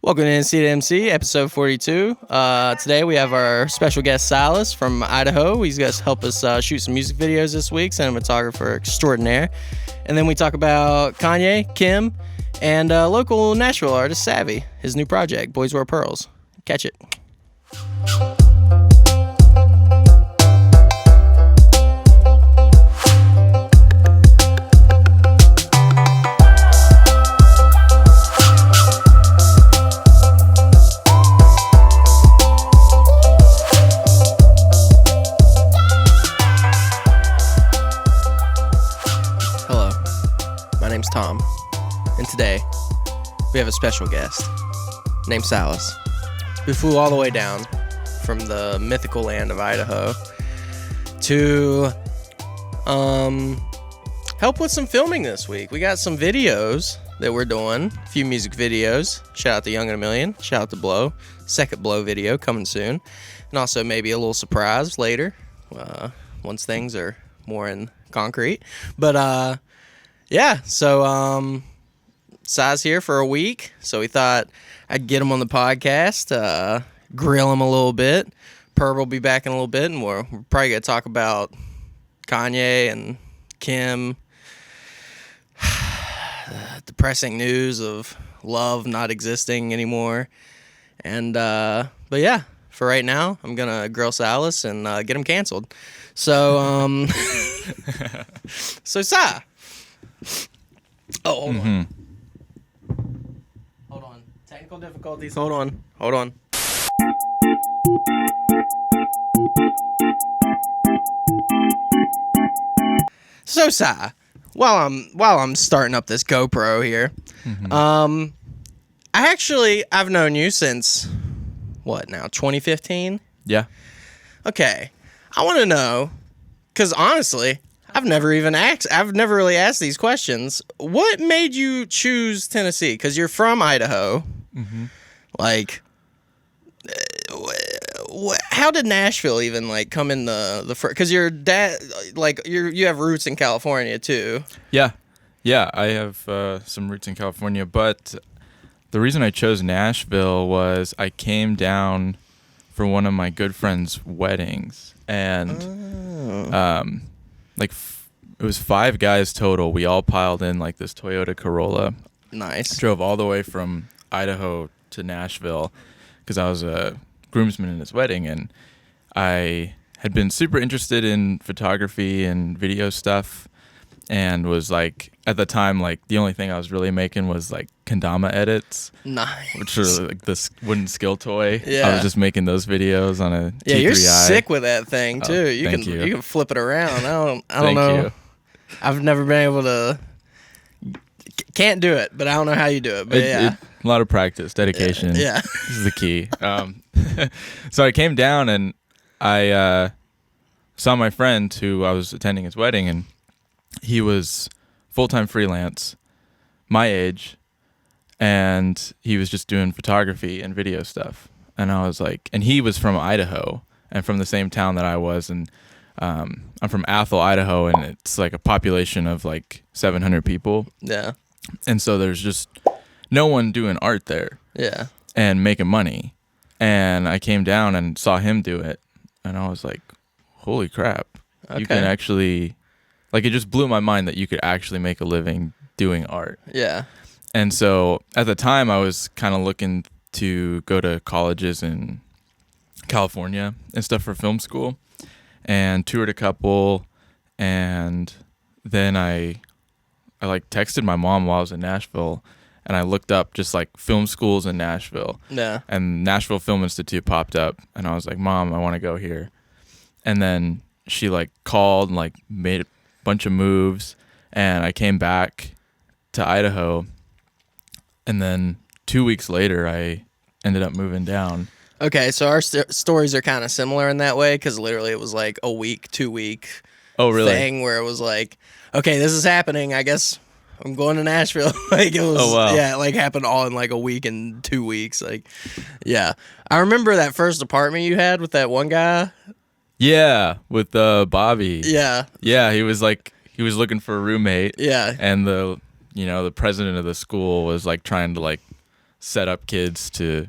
Welcome to MC2MC, episode 42. Today we have our special guest Silas from Idaho. He's going to help us shoot some music videos this week, cinematographer extraordinaire. And then we talk about Kanye, Kim, and local Nashville artist Savvy, his new project, Boys Wear Pearls. Catch it. Tom, and today we have a special guest named Silas, who flew all the way down from the mythical land of Idaho to help with some filming this week. We got some videos that we're doing, a few music videos. Shout out to Young and a Million, shout out to Blow, second Blow video coming soon, and also maybe a little surprise later once things are more in concrete. But yeah, so Si's here for a week, so we thought I'd get him on the podcast, grill him a little bit. Perv will be back in a little bit, and we're probably going to talk about Kanye and Kim, depressing news of love not existing anymore. And but yeah, for right now, I'm going to grill Silas and get him canceled. So, so Si. Oh, hold on. Hold on. Technical difficulties. Hold on. So, Si, while I'm starting up this GoPro here, I've known you since what now? 2015? Yeah. Okay. I want to know, because honestly, I've never really asked these questions. What made you choose Tennessee? Because you're from Idaho. Mm-hmm. Like, how did Nashville even like come in the first? Because your dad, like, you have roots in California too. Yeah, I have some roots in California, but the reason I chose Nashville was I came down for one of my good friend's weddings, and it was 5 guys total. We all piled in like this Toyota Corolla. Nice. Drove all the way from Idaho to Nashville because I was a groomsman in his wedding, and I had been super interested in photography and video stuff, and was like, at the time, like the only thing I was really making was like kendama edits. Nice. Which are like this wooden skill toy. Yeah. I was just making those videos on a T3i. You're sick with that thing too. You can flip it around. I don't know. You. I've never been able to. Can't do it, but I don't know how you do it. But a lot of practice, dedication. Yeah. This is the key. So I came down and I saw my friend who I was attending his wedding, and he was full-time freelance, my age, and he was just doing photography and video stuff. And I was like, and he was from Idaho and from the same town that I was, and I'm from Athol, Idaho, and it's like a population of like 700 people. Yeah. And so there's just no one doing art there. Yeah. And making money. And I came down and saw him do it, and I was like, holy crap. Okay. You can actually, like, it just blew my mind that you could actually make a living doing art. Yeah. And so at the time I was kind of looking to go to colleges in California and stuff for film school, and toured a couple, and then I like texted my mom while I was in Nashville, and I looked up just like film schools in Nashville. Yeah. And Nashville Film Institute popped up, and I was like, Mom, I want to go here. And then she like called and like made a bunch of moves, and I came back to Idaho, and then 2 weeks later I ended up moving down. Okay, so our stories are kind of similar in that way, because literally it was like a week, 2 week thing where it was like, okay, this is happening. I guess I'm going to Nashville. Like it was, yeah, it like happened all in like a week and 2 weeks. Like, yeah, I remember that first apartment you had with that one guy. Yeah, with Bobby. Yeah, yeah, he was looking for a roommate. Yeah, and the president of the school was like trying to like set up kids to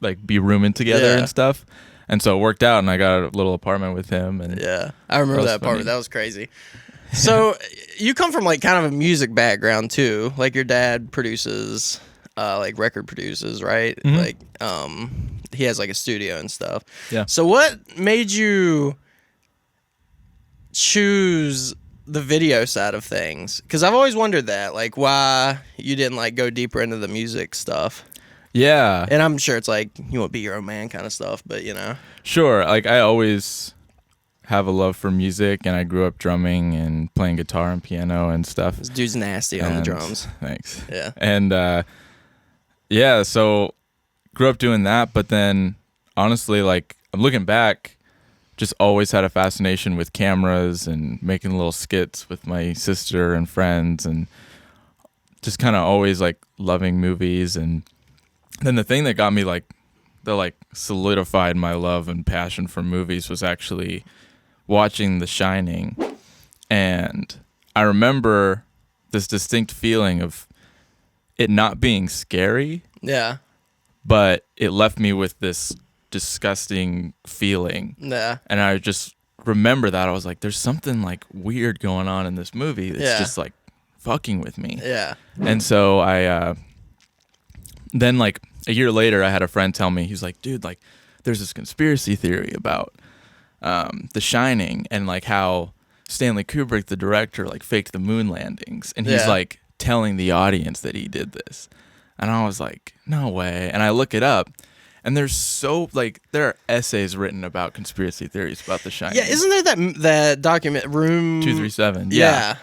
like be rooming together Yeah. and stuff. And so it worked out, and I got a little apartment with him. And Yeah, I remember that funny. part. That was crazy. So you come from like kind of a music background too. Like your dad produces, like record produces, right? Mhm. Like, he has like a studio and stuff. Yeah. So what made you choose the video side of things? Because I've always wondered that, like, why you didn't like go deeper into the music stuff. Yeah. And I'm sure it's like you want to be your own man kind of stuff, but you know. Sure. Like I always have a love for music, and I grew up drumming and playing guitar and piano and stuff. This dude's nasty on the And- drums. Thanks. Yeah. And yeah, so grew up doing that, but then honestly, like I'm looking back, just always had a fascination with cameras and making little skits with my sister and friends, and just kind of always like loving movies. And then the thing that got me like that like solidified my love and passion for movies was actually watching The Shining. And I remember this distinct feeling of it not being scary, Yeah. but it left me with this disgusting feeling. Yeah. And I just remember that. I was like, there's something like weird going on in this movie that's Yeah. just like fucking with me. Yeah. And so I then like a year later, I had a friend tell me, he's like, dude, like there's this conspiracy theory about The Shining, and like how Stanley Kubrick, the director, like faked the moon landings, and he's Yeah. like telling the audience that he did this. And I was like, no way. And I look it up, and there are essays written about conspiracy theories about The Shining. Yeah, isn't there that document Room 237? Yeah.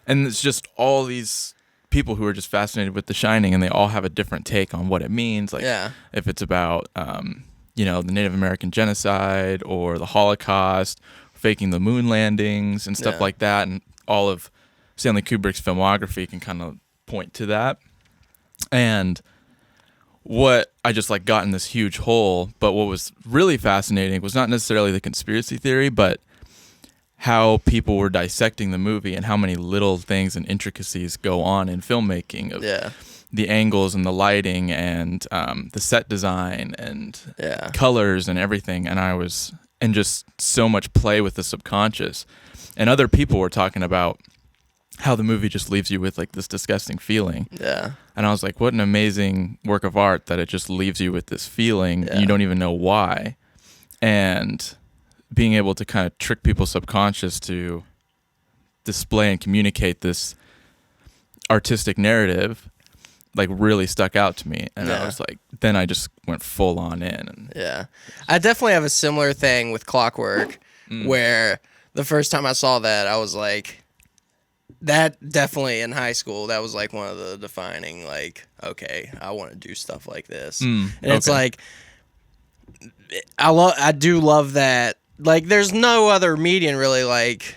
And it's just all these people who are just fascinated with The Shining, and they all have a different take on what it means. Like Yeah. if it's about, the Native American genocide or the Holocaust, faking the moon landings and stuff Yeah. like that. And all of Stanley Kubrick's filmography can kind of point to that. And what I just like got in this huge hole, but what was really fascinating was not necessarily the conspiracy theory, but how people were dissecting the movie and how many little things and intricacies go on in filmmaking of Yeah. the angles and the lighting and the set design and Yeah. colors and everything. And just so much play with the subconscious. And other people were talking about how the movie just leaves you with like this disgusting feeling. Yeah. And I was like, what an amazing work of art that it just leaves you with this feeling and Yeah. you don't even know why. And being able to kind of trick people's subconscious to display and communicate this artistic narrative like really stuck out to me. And Yeah. I was like, then I just went full on in. And Yeah. I definitely have a similar thing with Clockwork where the first time I saw that, I was like, that definitely in high school, that was like one of the defining, like, okay, I want to do stuff like this. And it's okay. like, I do love that. Like, there's no other medium really like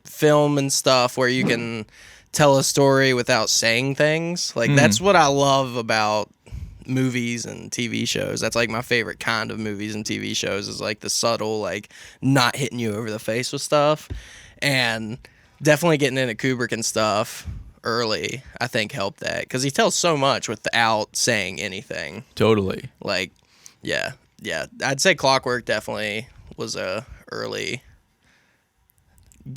film and stuff where you can tell a story without saying things. Like, that's what I love about movies and TV shows. That's like my favorite kind of movies and TV shows is like the subtle, like not hitting you over the face with stuff. And definitely getting into Kubrick and stuff early, I think helped that because he tells so much without saying anything. Totally. Like, yeah. I'd say Clockwork definitely was a early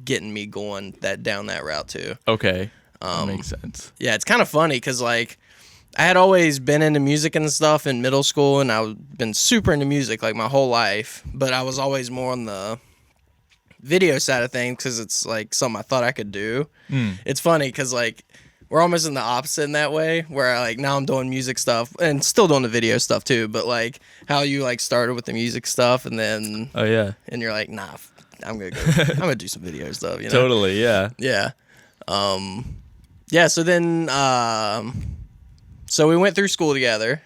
getting me going down that route too. Okay. That makes sense. Yeah, it's kind of funny because like I had always been into music and stuff in middle school, and I've been super into music like my whole life, but I was always more on the video side of things because it's like something I thought I could do. It's funny because like we're almost in the opposite in that way where like now I'm doing music stuff and still doing the video stuff too, but like how you like started with the music stuff and then Oh yeah. and you're like, nah, I'm gonna do some video stuff, you know? Totally. Yeah. Yeah. Yeah, so then so we went through school together.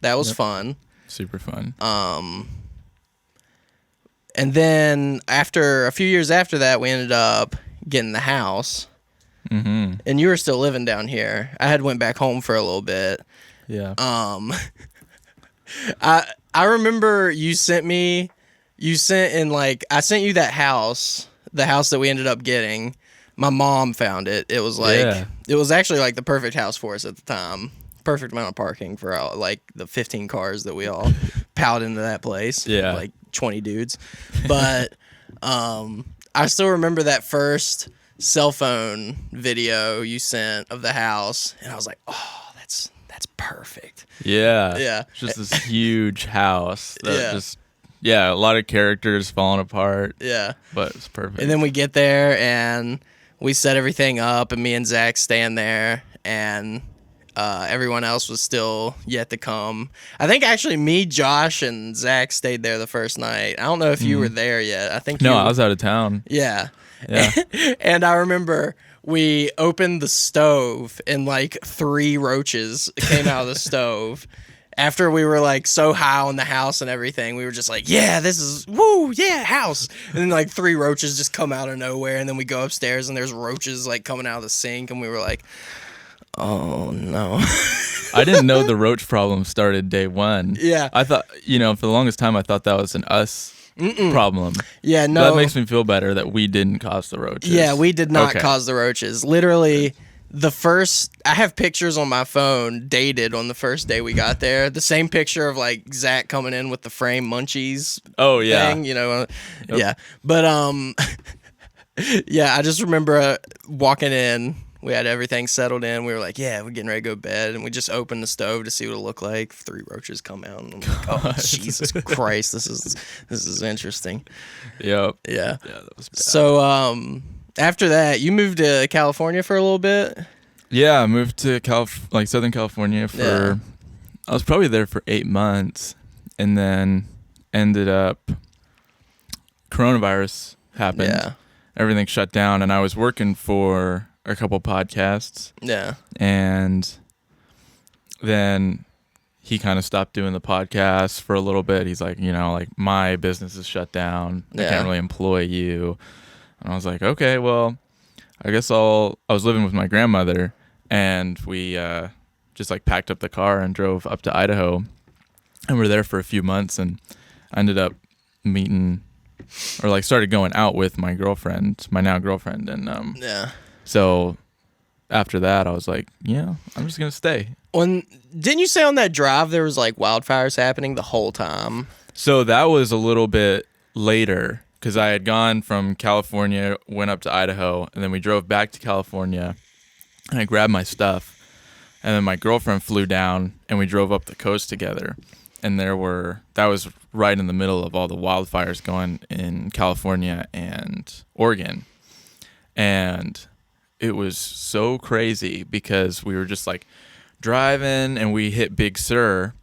That was fun. Super fun. And then a few years after that, we ended up getting the house. Mm-hmm. And you were still living down here. I had went back home for a little bit. Yeah. I remember I sent you that house, the house that we ended up getting. My mom found it. It was like, Yeah. It was actually like the perfect house for us at the time. perfect amount of parking for like the 15 cars that we all piled into that place. Yeah. Like 20 dudes. But I still remember that first cell phone video you sent of the house, and I was like, oh, that's perfect. Yeah. Yeah. It's just this huge house that Yeah. just, a lot of characters falling apart. Yeah. But it's perfect. And then we get there and we set everything up, and me and Zach stand there, and everyone else was still yet to come. I think actually me, Josh, and Zach stayed there the first night. I don't know if you were there yet. I think No, I was out of town. Yeah. Yeah. And I remember we opened the stove and like 3 roaches came out of the stove. After we were like so high on the house and everything, we were just like, yeah, this is, woo, yeah, house. And then like 3 roaches just come out of nowhere. And then we go upstairs and there's roaches like coming out of the sink. And we were like, oh no. I didn't know the roach problem started day one. Yeah. I thought, for the longest time, I thought that was an us problem. Yeah, no. That makes me feel better that we didn't cause the roaches. Yeah, we did not Okay. cause the roaches. Literally, I have pictures on my phone dated on the first day we got there. The same picture of like Zach coming in with the frame munchies Oh, yeah. thing, Yeah. But yeah, I just remember walking in. We had everything settled in. We were like, yeah, we're getting ready to go to bed. And we just opened the stove to see what it looked like. 3 roaches come out. And I'm like, oh, Jesus Christ, this is interesting. Yep. Yeah. Yeah, that was bad. So after that, you moved to California for a little bit? Yeah, I moved to Southern California for, Yeah. I was probably there for 8 months, and then ended up, coronavirus happened. Yeah. Everything shut down, and I was working for a couple podcasts, Yeah. and then he kind of stopped doing the podcast for a little bit. He's like, like, my business is shut down. I Yeah. can't really employ you. And I was like, okay, well, I guess I was living with my grandmother, and we just like packed up the car and drove up to Idaho, and we were there for a few months, and I ended up meeting or like started going out with my girlfriend, my now girlfriend. And Yeah. so after that, I was like, I'm just going to stay. Didn't you say on that drive there was like wildfires happening the whole time? So that was a little bit later, because I had gone from California, went up to Idaho, and then we drove back to California, and I grabbed my stuff, and then my girlfriend flew down, and we drove up the coast together. And that was right in the middle of all the wildfires going in California and Oregon. And it was so crazy because we were just like driving, and we hit Big Sur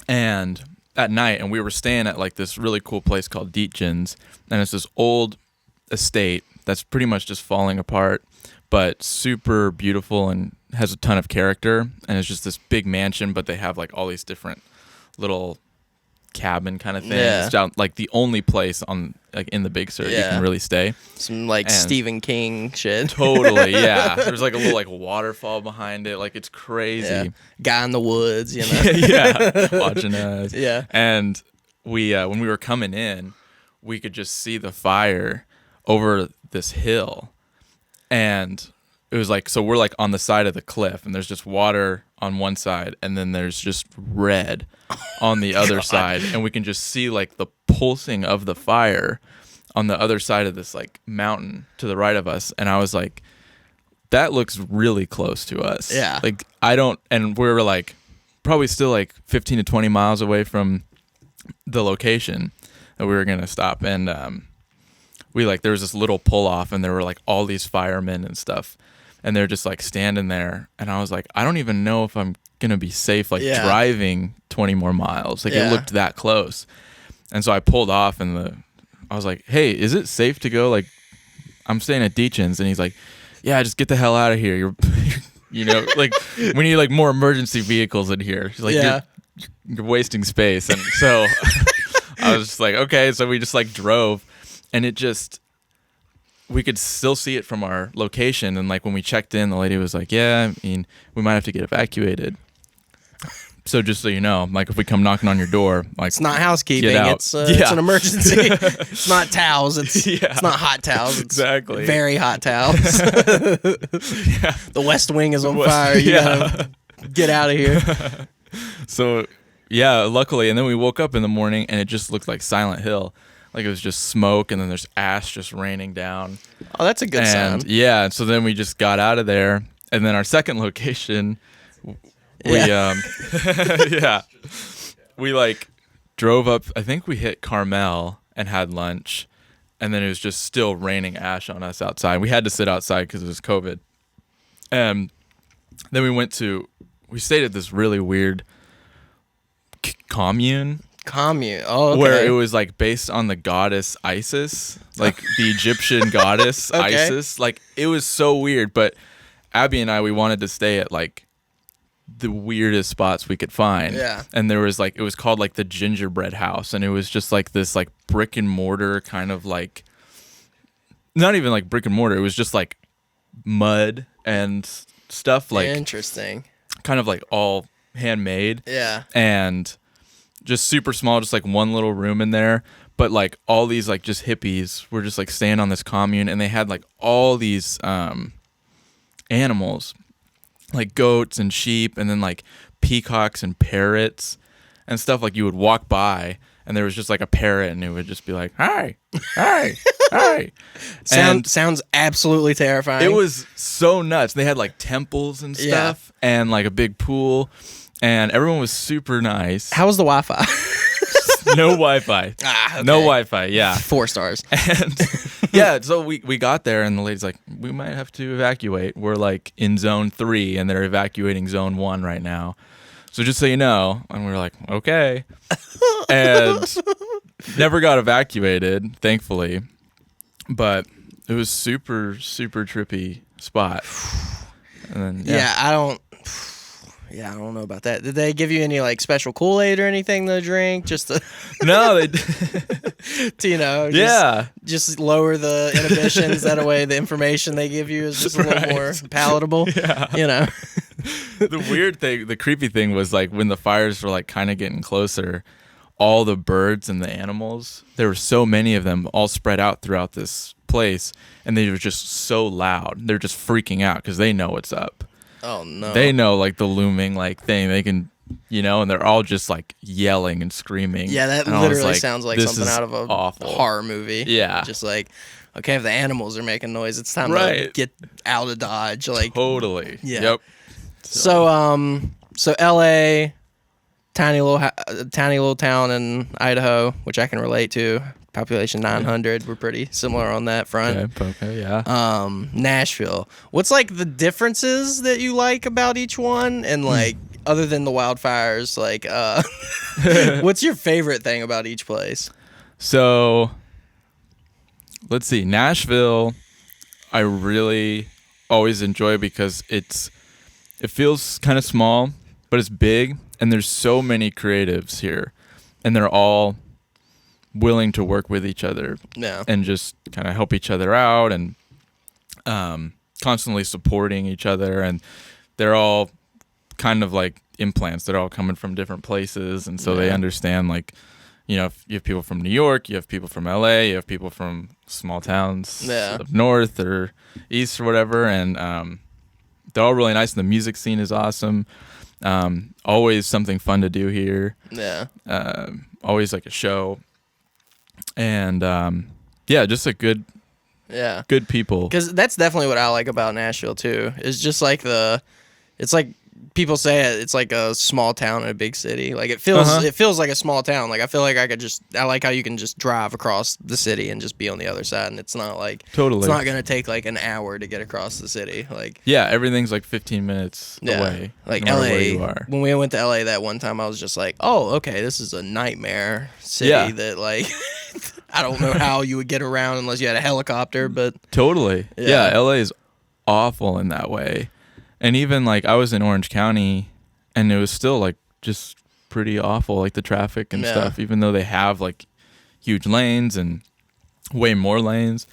and at night, and we were staying at like this really cool place called Deetjens, and it's this old estate that's pretty much just falling apart, but super beautiful and has a ton of character. And it's just this big mansion, but they have like all these different little cabin kind of things. Yeah. It's down, like the only place on like in the Big Sur you Yeah. can really stay. Some like And- Stephen King shit. Totally, yeah. There's like a little like waterfall behind it. Like it's crazy. Yeah. Guy in the woods, Yeah, watching us. Yeah. And we when we were coming in, we could just see the fire over this hill, and it was like, so we're like on the side of the cliff, and there's just water on one side, and then there's just red on the other side, and we can just see like the pulsing of the fire on the other side of this like mountain to the right of us. And I was like, that looks really close to us. Yeah. Like and we were like probably still like 15 to 20 miles away from the location that we were going to stop. And there was this little pull off, and there were like all these firemen and stuff, and they're just like standing there. And I was like, I don't even know if I'm going to be safe like Yeah. driving 20 more miles. Like Yeah. it looked that close. And so I pulled off, and I was like, hey, is it safe to go? Like, I'm staying at Deetjens. And he's like, yeah, just get the hell out of here. You're like, we need like more emergency vehicles in here. He's like, Yeah. you're wasting space. And so I was just like, okay. So we just like drove, and we could still see it from our location. And like when we checked in, the lady was like, yeah, I mean, we might have to get evacuated. So just so you know, like if we come knocking on your door, like It's not housekeeping. Get out. It's Yeah. an emergency. It's not towels. It's not hot towels. It's Exactly. very hot towels. yeah. The West Wing is on West- fire. You yeah. gotta Get out of here. So, yeah, luckily. And then we woke up in the morning and it just looked like Silent Hill. Like it was just smoke and then there's ash just raining down. Oh, that's a good sign. Yeah, so then we just got out of there. And then our second location, we, yeah, we like drove up. I think we hit Carmel and had lunch. And then it was just still raining ash on us outside. We had to sit outside because it was COVID. And then we stayed at this really weird commune. Oh, okay. Where it was like based on the goddess Isis, like the Egyptian goddess Okay. Isis. Like it was so weird. But Abby and I, we wanted to stay at like the weirdest spots we could find. Yeah. And there was like, it was called like the Gingerbread House. And it was just like this like brick and mortar kind of like, not even like brick and mortar. It was just like mud and stuff like Interesting. kind of like all handmade. Yeah. And just super small, just like one little room in there. But like all these like just hippies were just like staying on this commune and they had like all these animals. Like goats and sheep and then like peacocks and parrots and stuff. Like you would walk by and there was just like a parrot and it would just be like, hi, hi, hi. Sounds absolutely terrifying. It was so nuts. They had like temples and stuff and like a big pool and everyone was super nice. How was the Wi-Fi? No Wi-Fi. Okay. No Wi-Fi, yeah. 4 stars. And yeah, so we got there and the lady's like, we might have to evacuate. We're like in zone 3 and they're evacuating zone 1 right now. So just so you know. And we were like, okay. And never got evacuated, thankfully. But it was super, super trippy spot. And then, I don't know about that. Did they give you any like special Kool-Aid or anything to drink? Just to, No, they to, just lower the inhibitions. That way the information they give you is just a little more palatable. Yeah. The weird thing, the creepy thing was like when the fires were like kind of getting closer, all the birds and the animals, there were so many of them all spread out throughout this place and they were just so loud. They're just freaking out because they know what's up. Oh no. They know like the looming like thing. They can, and they're all just like yelling and screaming. Yeah, that and literally sounds like something out of a awful horror movie. Yeah. Just like, okay, if the animals are making noise, it's time to get out of Dodge. Like Totally. Yeah. Yep. So LA, tiny little town in Idaho, which I can relate to. Population 900. We're pretty similar on that front. Okay, yeah. Nashville. What's like the differences that you like about each one? And like, other than the wildfires, like, what's your favorite thing about each place? So, let's see. Nashville, I really always enjoy because it feels kind of small, but it's big, and there's so many creatives here, and they're all willing to work with each other and just kind of help each other out and constantly supporting each other. And they're all kind of like implants. They're all coming from different places. And so they understand, like, if you have people from New York, you have people from LA, you have people from small towns up north or east or whatever. And they're all really nice. And the music scene is awesome. Always something fun to do here. Yeah. Always like a show. And just a good people. Because that's definitely what I like about Nashville too. It's just like it's like people say it's like a small town in a big city. Like it feels like a small town. Like I feel like I like how you can just drive across the city and just be on the other side, and it's not like it's not gonna take like an hour to get across the city. Like everything's like 15 minutes away. Like no LA, where you are. When we went to LA that one time, I was just like, oh, okay, this is a nightmare city that like. I don't know how you would get around unless you had a helicopter, but totally. Yeah, LA is awful in that way. And even like I was in Orange County and it was still like just pretty awful, like the traffic and stuff, even though they have like huge lanes and way more lanes,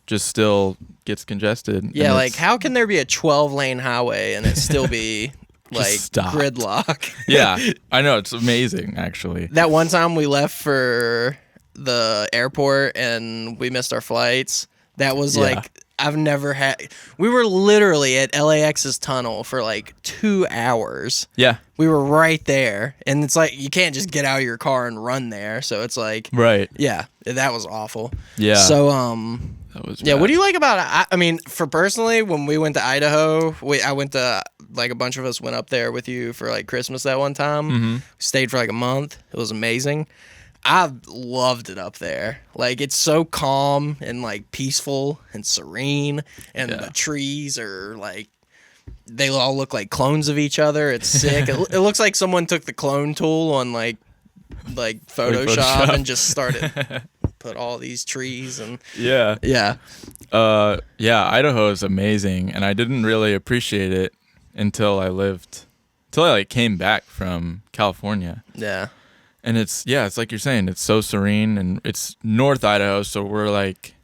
just still gets congested. Yeah, like how can there be a 12-lane highway and it still be like gridlock? Yeah, I know, it's amazing actually. That one time we left for the airport and we missed our flights, that was like I've never had. We were literally at LAX's tunnel for like 2 hours. Yeah. We were right there, and it's like you can't just get out of your car and run there. So it's like, Right. yeah, that was awful. Yeah. So That was yeah. bad. What do you like about it? I mean, for personally, when we went to Idaho, I went to like a bunch of us went up there with you for like Christmas that one time. Mm-hmm. We stayed for like a month. It was amazing. I loved it up there. Like, it's so calm and like peaceful and serene, and the trees are like, they all look like clones of each other. It's sick. It looks like someone took the clone tool on like Photoshop and just started put all these trees and Yeah. yeah. Idaho is amazing, and I didn't really appreciate it until I came back from California. Yeah. And it's like you're saying, it's so serene, and it's North Idaho, so we're like,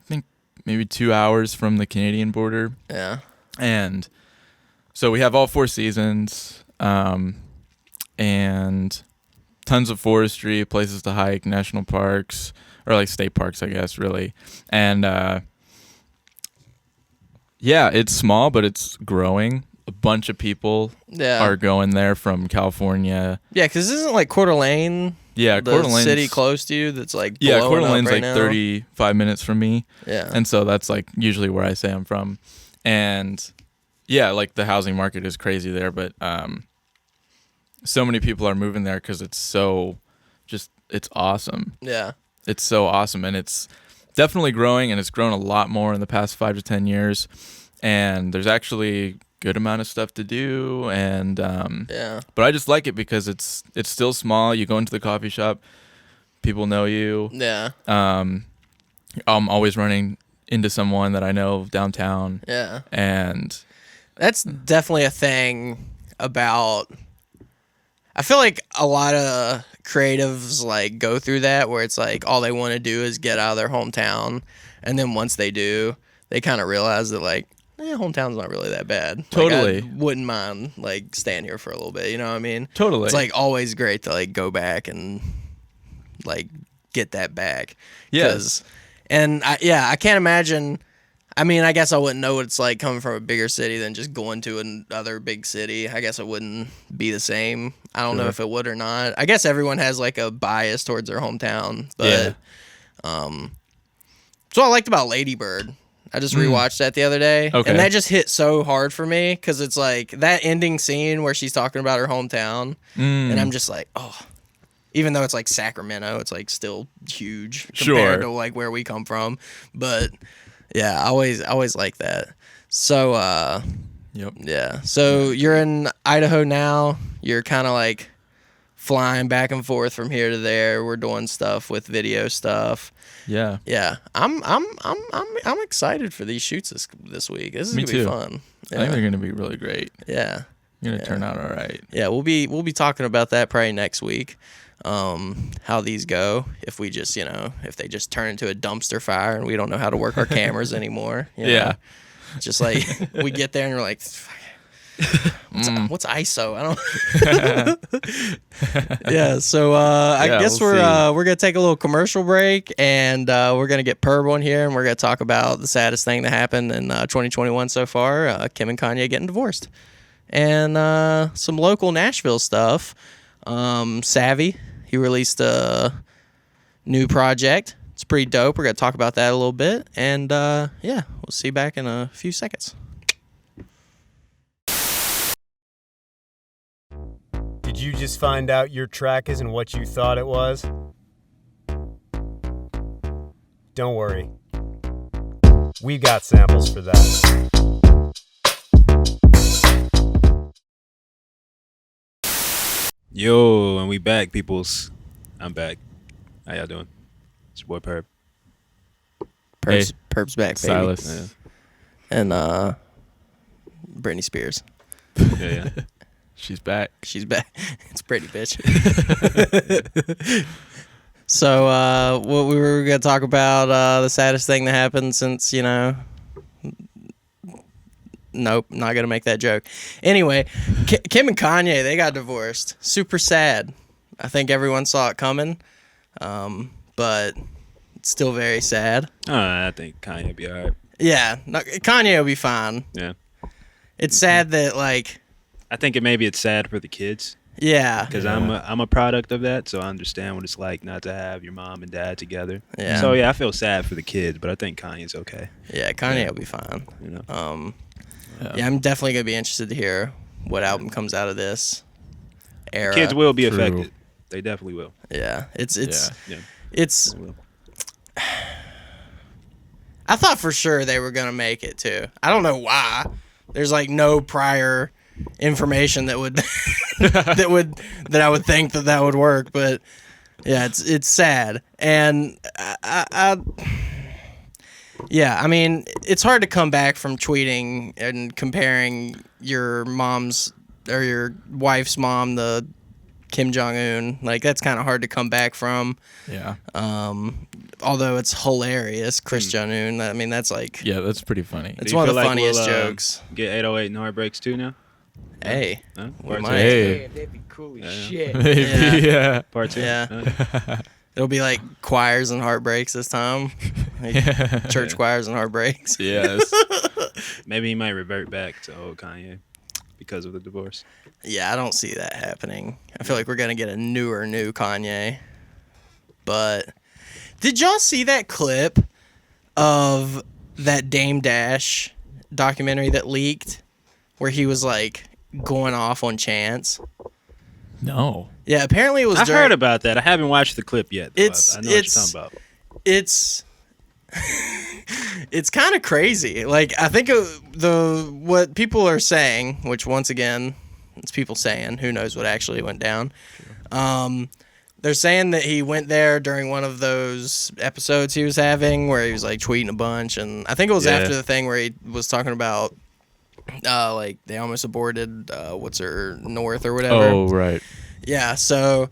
I think maybe 2 hours from the Canadian border. Yeah. And so we have all 4 seasons, and tons of forestry, places to hike, national parks, or like state parks, I guess, really. And it's small, but it's growing. A bunch of people are going there from California. Yeah, because isn't like Coeur d'Alene Coeur d'Alene's city close to you that's like Coeur d'Alene's right like now? 35 minutes from me. Yeah. And so that's like usually where I say I'm from. And yeah, like the housing market is crazy there, but so many people are moving there because it's awesome. Yeah. It's so awesome, and it's definitely growing, and it's grown a lot more in the past 5 to 10 years. And there's actually good amount of stuff to do, and but I just like it because it's still small. You go into the coffee shop, people know you. Yeah. I'm always running into someone that I know downtown. Yeah. And that's definitely a thing about, I feel like a lot of creatives like go through that where it's like all they want to do is get out of their hometown, and then once they do, they kind of realize that like, hometown's not really that bad. Totally. Like, I wouldn't mind like staying here for a little bit, you know what I mean? Totally. It's like always great to like go back and like get that back. Yes. And I can't imagine. I mean, I guess I wouldn't know what it's like coming from a bigger city than just going to another big city. I guess it wouldn't be the same. I don't know if it would or not. I guess everyone has like a bias towards their hometown, but so I liked about Lady Bird. I just rewatched that the other day, and that just hit so hard for me because it's like that ending scene where she's talking about her hometown, and I'm just like, oh. Even though it's like Sacramento, it's like still huge compared to like where we come from. But yeah, I always like that. So yeah. So you're in Idaho now. You're kind of like flying back and forth from here to there. We're doing stuff with video stuff. Yeah. Yeah. I'm excited for these shoots this week. This is Me gonna too. be fun. Yeah. I think they're gonna be really great. Yeah. You're gonna turn out all right. Yeah, we'll be talking about that probably next week. How these go, if we just, if they just turn into a dumpster fire and we don't know how to work our cameras anymore. You know? Just like we get there and we're like, what's ISO? I don't. Yeah. So I guess we're gonna take a little commercial break, and we're gonna get Perb on here, and we're gonna talk about the saddest thing that happened in 2021 so far: Kim and Kanye getting divorced, and some local Nashville stuff. Savvy, he released a new project. It's pretty dope. We're going to talk about that a little bit. And, we'll see you back in a few seconds. Did you just find out your track isn't what you thought it was? Don't worry. We got samples for that. Yo, and we back, peoples. I'm back. How y'all doing? It's your boy Perb. Perb's back, baby. Silas. And Britney Spears. Yeah. She's back. She's back. It's pretty, bitch. So what we were going to talk about, the saddest thing that happened since, nope, not going to make that joke. Anyway, Kim and Kanye, they got divorced. Super sad. I think everyone saw it coming, but it's still very sad. I think Kanye be alright. Yeah, no, Kanye will be fine. Yeah. It's sad that like, I think it's sad for the kids yeah, because I'm a product of that, so I understand what it's like not to have your mom and dad together. Yeah. So yeah, I feel sad for the kids, but I think Kanye's okay. yeah, Kanye will be fine. You know. Yeah, I'm definitely gonna be interested to hear what album comes out of this era. Kids will be True. affected. They definitely will. Yeah, it's Yeah. it's. They will. I thought for sure they were gonna make it too. I don't know why. There's like no prior information that would that I would think that would work, but yeah, it's sad. And yeah, I mean, it's hard to come back from tweeting and comparing your mom's or your wife's mom to Kim Jong-un. Like, that's kind of hard to come back from. Yeah. Although it's hilarious, Chris Jong-un. I mean, that's like, Yeah, that's pretty funny. it's Do you one of feel the like funniest we'll, jokes. Get 808 and Heartbreaks too now? Hey, Huh? we Part might. two? Hey. Damn, that'd be cool as Yeah. shit. Maybe, yeah. Part 2? Yeah. It'll be like choirs and heartbreaks this time. Like church choirs and heartbreaks. Yes. Maybe he might revert back to old Kanye because of the divorce. Yeah, I don't see that happening. I feel like we're gonna get a new Kanye. But did y'all see that clip of that Dame Dash documentary that leaked, where he was like going off on Chance? No. Yeah, apparently it was. I've heard about that. I haven't watched the clip yet. Though. It's- I know what it's- you're talking about. It's it's kind of crazy. Like, I think what people are saying, which once again, it's people saying, who knows what actually went down. They're saying that he went there during one of those episodes he was having where he was like tweeting a bunch, and I think it was Yeah. after the thing where he was talking about like they almost aborted what's her North or whatever. Oh, right. Yeah, so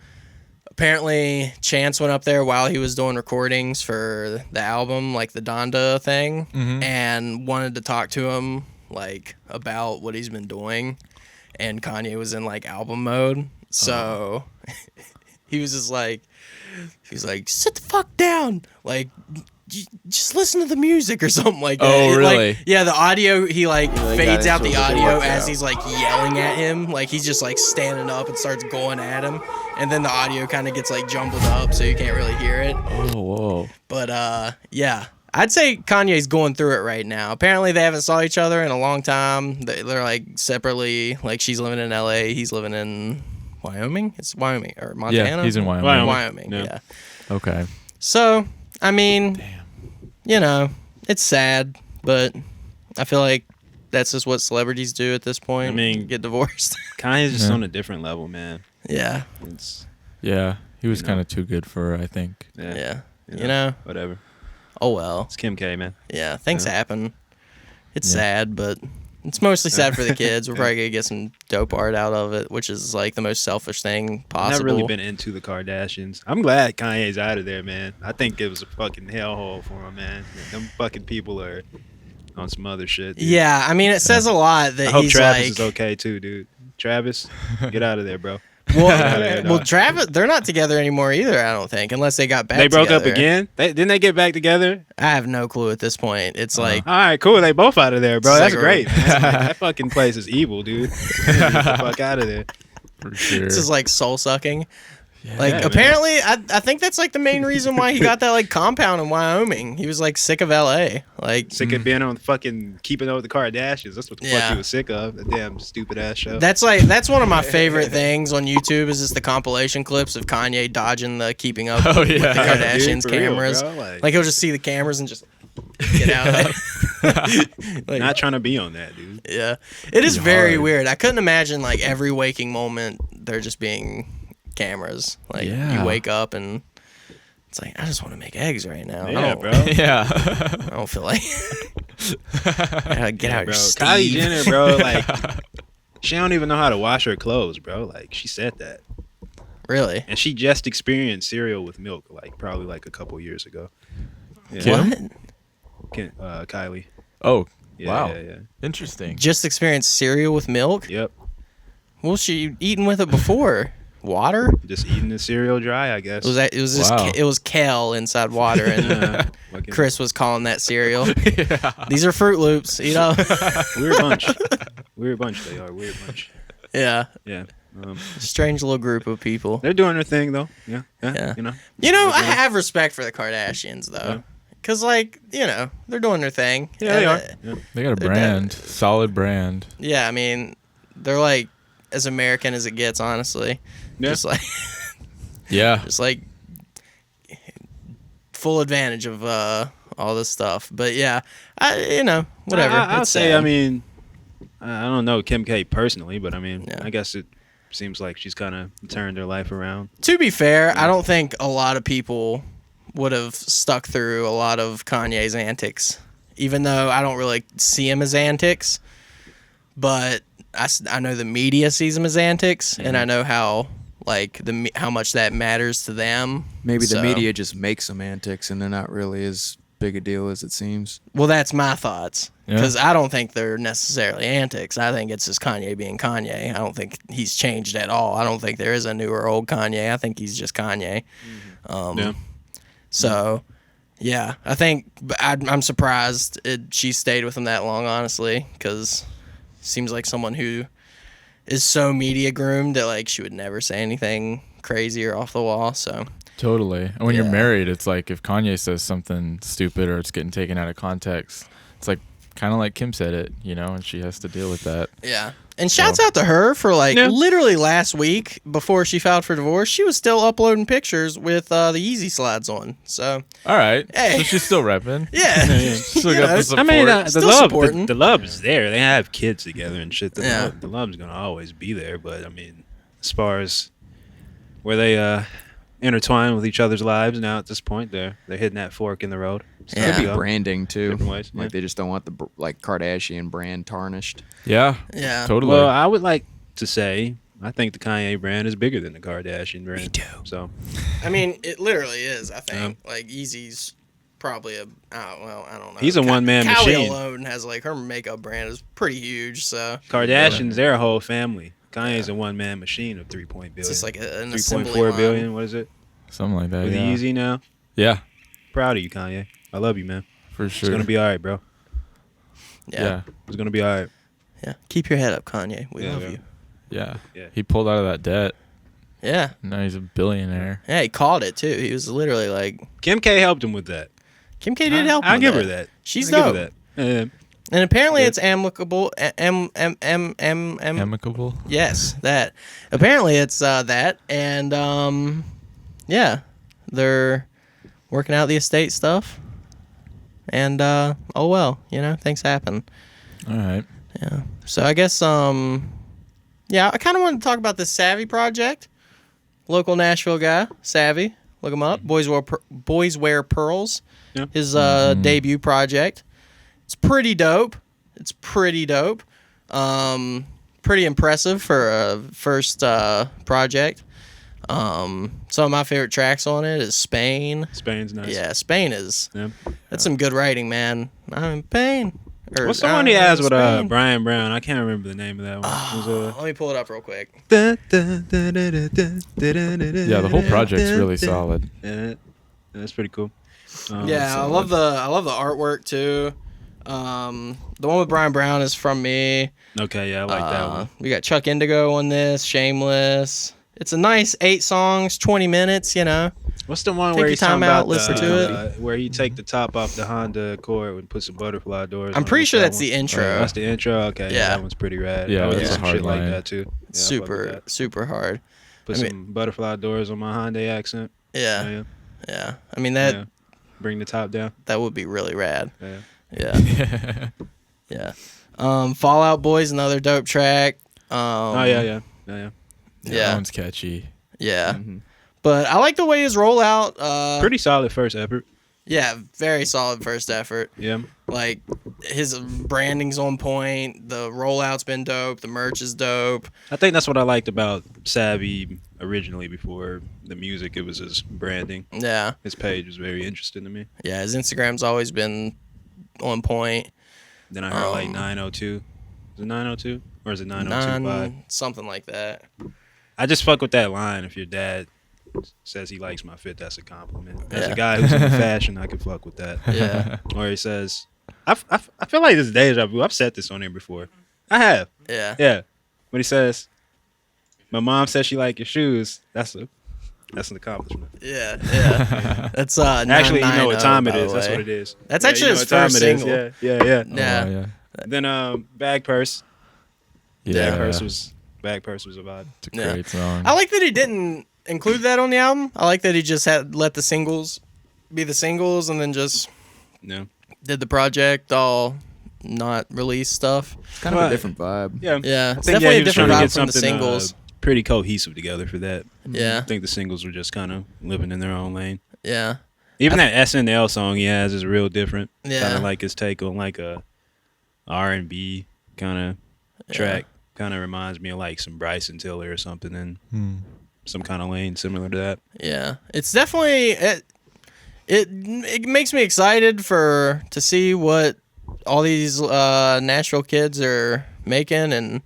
apparently Chance went up there while he was doing recordings for the album, like the Donda thing, and wanted to talk to him like about what he's been doing, and Kanye was in like album mode. So he was just like, sit the fuck down, like just listen to the music or something like that. Oh, really? Like, yeah, the audio, he like fades out the audio as out. he's like yelling at him, like he's just like standing up and starts going at him, and then the audio kind of gets like jumbled up so you can't really hear it. Oh, whoa. But yeah, I'd say Kanye's going through it right now. Apparently they haven't saw each other in a long time. They're like separately, like she's living in LA, he's living in Wyoming. It's Wyoming or Montana. Yeah, he's in Wyoming. Wyoming, Yeah. yeah. Okay. So, I mean, you know, it's sad, but I feel like that's just what celebrities do at this point. I mean- get divorced. Kanye's just Yeah. on a different level, man. Yeah, It's Yeah, he was You know. kind of too good for her, I think. yeah. you You know, whatever. oh well. It's Kim K, man. Yeah, things Yeah. happen. It's Yeah. sad, but it's mostly sad for the kids. We're probably gonna get some dope art out of it, which is like the most selfish thing I've possible. never really been into the Kardashians. I'm glad Kanye's out of there, man. I think it was a fucking hellhole for him, man. Them fucking people are on some other shit. Dude. Yeah, I mean, it says a lot that I hope he's Travis like. is okay too, dude. Travis, get out of there, bro. Well, Travis, they're not together anymore either. I don't think, unless they got back. They broke up together. again. Didn't they get back together? I have no clue at this point. It's like, All right, cool. They both out of there, bro. It's That's like a- great. Man. That fucking place is evil, dude. Get the fuck out of there. For sure. this is like soul sucking. Yeah. Like, man. apparently, I think that's like the main reason why he got that like compound in Wyoming. He was like sick of LA. Like, Sick of being on fucking Keeping Up with the Kardashians. That's what the fuck Yeah. he was sick of. That damn stupid ass show. that's one of my favorite things on YouTube is just the compilation clips of Kanye dodging the keeping up Oh, with the yeah. Kardashians Dude, for real, cameras. bro. Like he'll just see the cameras and just get out of there. Like, not trying to be on that, dude. yeah, it is Pretty very hard. weird. I couldn't imagine like every waking moment there just being cameras. Like Yeah. you wake up and it's like I just want to make eggs right now. Yeah, I don't, bro. Yeah. I don't feel like I gotta get out Bro, your Kylie Steve. Jenner, bro, like she don't even know how to wash her clothes, bro. Like she said that, Really? and she just experienced cereal with milk, like probably like a couple years ago. Yeah. Kim? What? Kylie. Oh, Yeah, wow. Yeah. Interesting. Just experienced cereal with milk? Yep. Well, she eaten with it before. water. Just eating the cereal dry, I guess. It was just Wow. it was kale inside water, and Chris was calling that cereal. These are Fruit Loops, you know. Weird bunch. Weird bunch they are. Weird bunch. Yeah, Yeah. strange little group of people. They're doing their thing though. Yeah. Yeah. You know. I have respect for the Kardashians though, because they're doing their thing. Yeah, they And, are. Yeah. They got a brand, solid brand. Yeah, I mean, they're like as American as it gets, honestly. Yeah. Just like, Yeah. just like full advantage of all this stuff. But yeah, whatever. I'll It's say. sad. I mean, I don't know Kim K personally, but I mean, Yeah. I guess it seems like she's kind of turned her life around. To be fair, I don't think a lot of people would have stuck through a lot of Kanye's antics, even though I don't really see him as antics. But I know the media sees him as antics, and I know how how much that matters to them. Maybe the So- media just makes them antics, and they're not really as big a deal as it seems. Well, that's my thoughts. Yeah. Because I don't think they're necessarily antics. I think it's just Kanye being Kanye. I don't think he's changed at all. I don't think there is a new or old Kanye. I think he's just Kanye. Yeah. So, yeah, I think I'm surprised she stayed with him that long, honestly, because seems like someone who is so media groomed that she would never say anything crazy or off the wall. So, Totally. And when Yeah. you're married, it's like if Kanye says something stupid or it's getting taken out of context, it's like kind of like Kim said it, and she has to deal with that. yeah. And shouts out to her for Yeah. literally last week before she filed for divorce, she was still uploading pictures with the Yeezy slides on. So, All right. Hey. So she's still repping. yeah. Still You got know, the it's- support. I mean, the Still love, supporting. the love is there. They have kids together and shit. Yeah. The love's gonna always be there. But I mean, as far as where they intertwine with each other's lives now at this point, they're hitting that fork in the road. So Yeah. Could be you go. branding too. Different ways, Like yeah. they just don't want the Kardashian brand tarnished. Yeah. Yeah. Totally. Well, I would like to say I think the Kanye brand is bigger than the Kardashian brand. Me too. So I mean, it literally is, I think. Yeezy's probably I don't know. He's a one-man Kylie machine. alone has her makeup brand is pretty huge, so Kardashians, they're a whole family. Kanye's a one-man machine of 3.0 billion. it's just like an assembly 3.4 line. billion. What is it? Something like that. With Yeah. Easy now. Yeah. Proud of you, Kanye. I love you, man. For sure. It's gonna be all right, bro. Yeah. It's gonna be all right. Yeah. Keep your head up, Kanye. We Yeah, love yeah. you. Yeah. Yeah. He pulled out of that debt. Yeah. Now he's a billionaire. Yeah, he called it too. He was literally like Kim K helped him with that. Kim K did help him I'll with give her that. She's I'll dope. give her that. And apparently Yeah. it's amicable Amicable. yes, that. Apparently it's that and yeah, they're working out the estate stuff. And oh well, things happen. All right. Yeah. So I guess yeah, I kind of want to talk about the Savvy project. Local Nashville guy, Savvy. Look him up. Boys Wear Pearls. Yeah. His debut project. It's pretty dope. Pretty impressive for a first project. Some of my favorite tracks on it is Spain. Spain's nice. Yeah, Spain is. Yeah. That's some good writing, man. I'm in pain. What's the one he has with Spain. Brian Brown? I can't remember the name of that one. It was, Let me pull it up real quick. Yeah, the whole project's really solid. Yeah, that's pretty cool. Yeah, I love the artwork too. The one with Brian Brown is From Me. Okay, yeah, I like that one. We got Chuck Indigo on this, Shameless. It's a nice 8 songs, 20 minutes, What's the one take where your he's time talking out, about listen to where you take the top off the Honda Accord and put some butterfly doors? I'm on it? pretty What's sure that that's one? the intro. Oh, that's the intro. Okay, Yeah. that one's pretty rad. Yeah, I would that's do a some hard shit like line. that too. Yeah, I fuck with super, that. super hard. Put some butterfly doors on my Hyundai accent. Yeah, yeah. I mean Yeah. Bring the top down. that would be really rad. Yeah. Yeah, yeah. Fallout Boy's another dope track. Oh yeah. That Yeah, one's catchy. yeah. But I like the way his rollout. Pretty solid first effort. Yeah, very solid first effort. Yeah. Like his branding's on point. The rollout's been dope. The merch is dope. I think that's what I liked about Savvy originally before the music. It was his branding. Yeah, His page was very interesting to me. yeah. His Instagram's always been on point. Then I heard like 902. Is it 902? Or is it 9025? Something like that. I just fuck with that line. If your dad says he likes my fit, that's a compliment. As Yeah. a guy who's into fashion, I can fuck with that. Yeah. Or he says, I feel like this is deja vu. I've said this on here before. I have. Yeah. Yeah. When he says, my mom says she like your shoes, that's an accomplishment. Yeah. Yeah. That's Actually, you know what 990, time it by the is. That's way. what it is. That's Yeah, actually you know his what time first it is. single. Yeah. Yeah. Oh, yeah. Then Bag Purse. Yeah. Bag Purse was a vibe. It's a Yeah. great song. I like that he didn't include that on the album. I like that he just had let the singles be the singles and then just Yeah. did the project all not release stuff. It's kind of Well, a different vibe. Yeah, Yeah. I it's think, definitely he a was trying different to vibe get from the something singles. pretty cohesive together for that. Yeah. I think the singles were just kind of living in their own lane. Yeah. Even that SNL song he has is real different. Yeah. Kind of like his take on like a R&B kind of track. Kind of reminds me of like some Bryson Tiller or something in some kind of lane similar to that. Yeah. It's definitely it makes me excited to see what all these Nashville kids are making and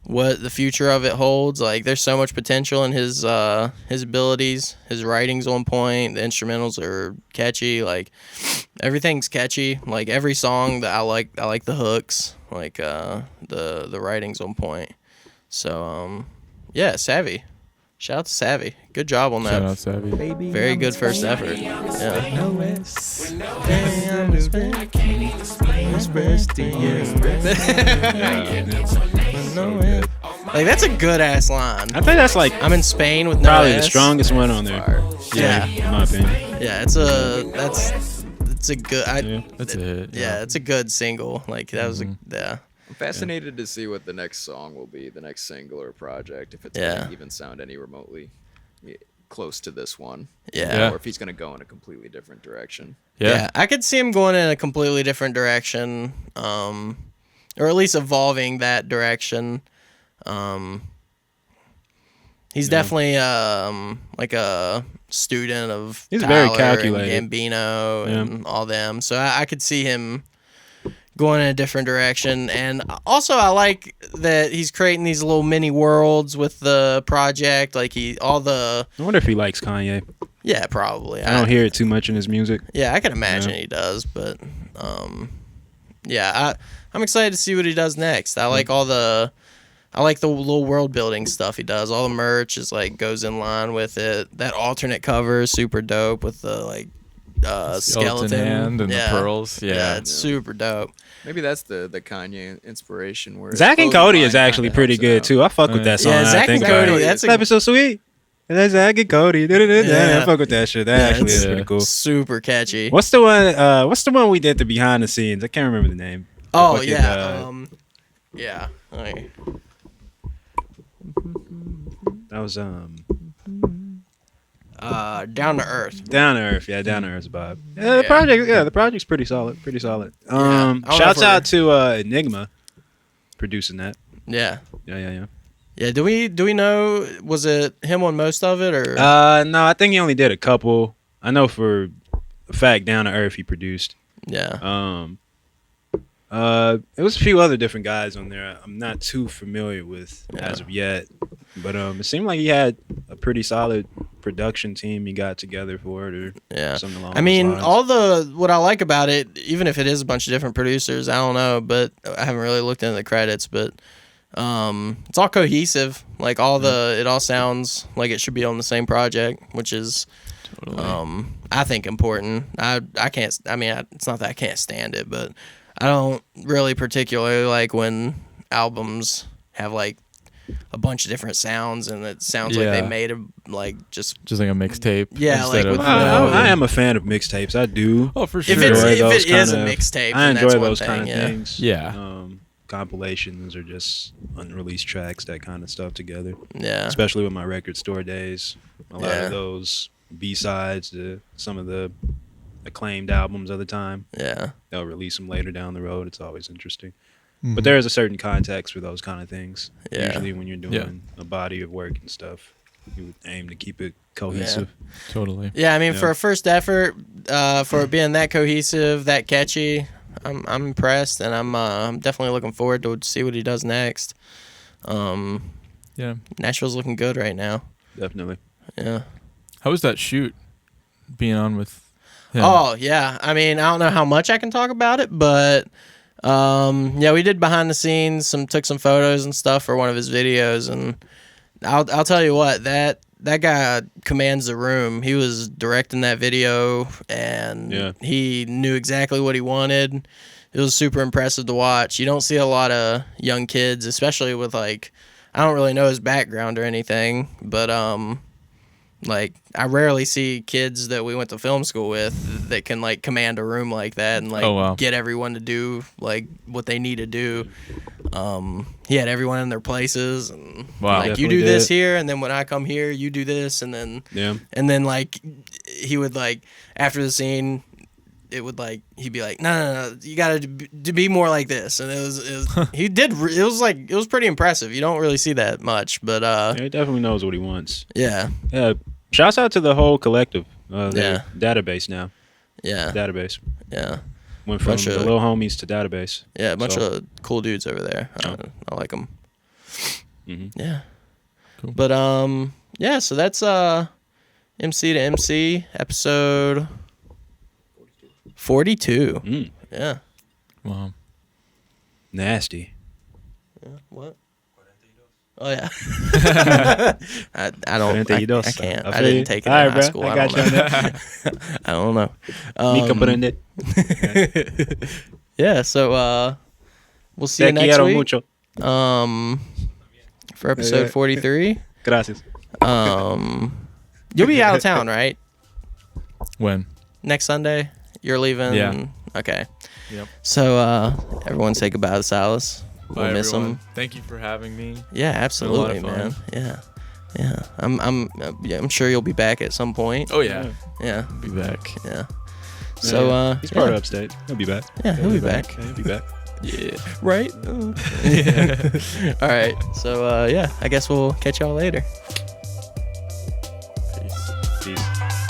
what the future of it holds. Like there's so much potential in his abilities. His writing's on point. The instrumentals are catchy. Like everything's catchy. Like every song that I like the hooks. Like the writing's on point. So yeah, Savvy. Shout out to Savvy. Good job on that. Shout out Savvy. Very good first effort. Yeah. Like that's a good ass line. I think that's like I'm in Spain with no probably the S. strongest one on there. Yeah. In my opinion. Yeah, it's a good. Yeah. That's a hit. Yeah, it's a good single. Like that was yeah. I'm fascinated to see what the next song will be, the next single or project, if it's Yeah. going to even sound any remotely close to this one. Yeah. Or if he's going to go in a completely different direction. Yeah. I could see him going in a completely different direction, or at least evolving that direction. He's definitely like a student of He's Tyler very and calculated. Gambino and all them. So I could see him going in a different direction. And also I like that he's creating these little mini worlds with the project. Like I wonder if he likes Kanye. yeah, probably. I don't hear it too much in his music. Yeah, I can imagine he does, but yeah, I'm excited to see what he does next. I like the little world building stuff he does. All the merch is like goes in line with it. That alternate cover is super dope with the like skeleton hand and the pearls. Yeah. it's super dope. Maybe that's the Kanye inspiration. Where Zach and his clothing Cody line is actually kinda pretty helps it good out. too. I fuck with that song. Yeah, now I Zach think and about Cody, it. that's a- Life is so sweet. And that's Zach and Cody. Yeah. I fuck with that shit. That Yeah, actually is it's pretty cool. Super catchy. What's the one? What's the one we did the behind the scenes? I can't remember the name. Oh fucking, yeah, yeah. Alright. That was Down to Earth. Down to Earth. Yeah, Down to Earth vibe. Yeah, Yeah. the project. Yeah, the project's pretty solid. Pretty solid. I don't know Shouts if out to Enigma producing that. Yeah. Yeah. Yeah, do we know, was it him on most of it or? No, I think he only did a couple. I know for a fact Down to Earth he produced. Yeah. It was a few other different guys on there. I'm not too familiar with as of yet, but it seemed like he had a pretty solid production team he got together for it, or Yeah. something along I mean, those lines. what I like about it, even if it is a bunch of different producers, I don't know, but I haven't really looked into the credits, but it's all cohesive. Like it all sounds like it should be on the same project, which is I think important. It's not that I can't stand it, but I don't really particularly like when albums have like a bunch of different sounds and it sounds like they Yeah. made a like just Just like a mixtape. Yeah, instead like of, with I am a fan of mixtapes. I do. Oh, for sure. if it's enjoy if those it is a kind of- mixtape, I then enjoy that's one those thing. kind of Yeah. things. Yeah. Compilations or just unreleased tracks, that kind of stuff together. Yeah. Especially with my record store days, a lot Yeah. of those B-sides to some of the acclaimed albums of the time. Yeah. They'll release them later down the road. It's always interesting. Mhm. But there is a certain context for those kind of things. Yeah. Usually when you're doing a body of work and stuff, you would aim to keep it cohesive. Totally. Yeah, I mean, Yeah. for a first effort, for it being that cohesive, that catchy, I'm impressed, and I'm definitely looking forward to see what he does next. Yeah. Nashville's looking good right now. Definitely. Yeah. How was that shoot? Being on with him? Oh yeah. I mean, I don't know how much I can talk about it, but yeah, we did behind the scenes. Took some photos and stuff for one of his videos, and I'll tell you what, that guy commands the room. He was directing that video, and he knew exactly what he wanted. It was super impressive to watch. You don't see a lot of young kids, especially with like, I don't really know his background or anything, but like I rarely see kids that we went to film school with that can like command a room like that and like get everyone to do like what they need to do. He had everyone in their places, and like you do this here, and then when I come here, you do this, and then and then like he would like after the scene, it would like he'd be like, no, you gotta be more like this, and it was he did it was like it was pretty impressive. You don't really see that much, but he definitely knows what he wants. Yeah. Shouts out to the whole collective. Database now. Yeah. Database. Yeah. Went from the little homies to Database. Yeah, a bunch of cool dudes over there. I like them. Mm-hmm. Yeah. Cool. But yeah, so that's MC to MC episode 42. Yeah. Wow. Nasty. Yeah. What? Oh yeah. I don't. I can't. I didn't take it in high school. I don't know. I don't know. Yeah. So we'll see you next week. Mucho. For episode 43. Gracias. You'll be out of town, right? When? Next Sunday. You're leaving. Yeah. Okay. Yep. So everyone say goodbye to Silas. We'll miss him. Thank you for having me. Yeah, absolutely, man. Yeah. I'm sure you'll be back at some point. Oh yeah. Yeah. Be back. Yeah. So he's part of Upstate. He'll be back. Yeah, he'll be back. He'll be back. Yeah. Right? Yeah. All right. So yeah, I guess we'll catch y'all later. Peace.